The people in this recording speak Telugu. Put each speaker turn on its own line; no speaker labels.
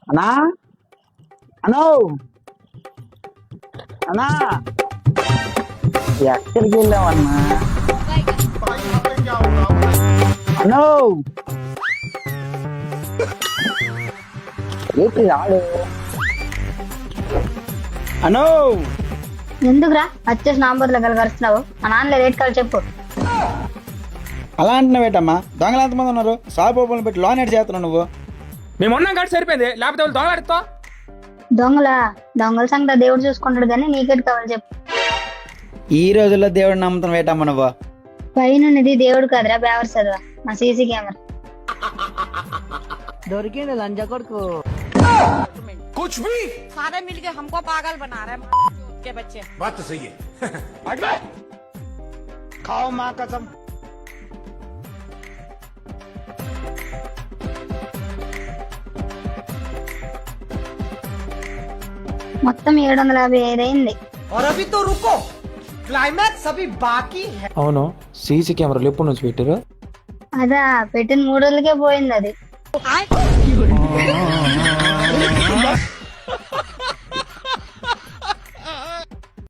అన్నా అనో అన్నా ఎక్కడికి వెళ్ళావన్నా అనో ఏంటి రాడు అనో
ఎందుకురా వచ్చేసి నాంబర్లో కలగరుస్తున్నావు మా నాన్నలే రేట్ కాల్ చెప్పు.
అలా అంటున్నావేటమ్మా దొంగలు ఎంతమంది ఉన్నారు సాగుపోపులను పెట్టి లోన్ ఎడ్ చేస్తున్నావు నువ్వు
మేము ఉన్నాం కాబట్టి సరిపోయింది, లేకపోతే వాళ్ళు దొంగలాడుతా.
దొంగల సంగతి దేవుడు చూసుకుంటాడు కానీ నీకెట్ కావాలి చెప్పు.
ఈ రోజుల్లో దేవుడు నమ్ముతున్నావు ఏటమ్మా నువ్వు
పైనది దేవుడు కాదురా బేవర్ చదవా మా సీసీ కెమెరా.
దొరికింది లంజ కొడుకు.
कुछ भी
सारे मिलके हमको पागल बना रहे हैं के बच्चे।
बात तो सही है।
खाओ माँ कसम
మొత్తం 755 అయింది.
और अभी तो रुको, क्लाइमैक्स अभी बाकी है.
అవును, సీసీ కెమెరాలు ఎప్పటి నుంచి పెట్టారు?
అదా పెట్టిన 3 రోజులకే పోయింది అది.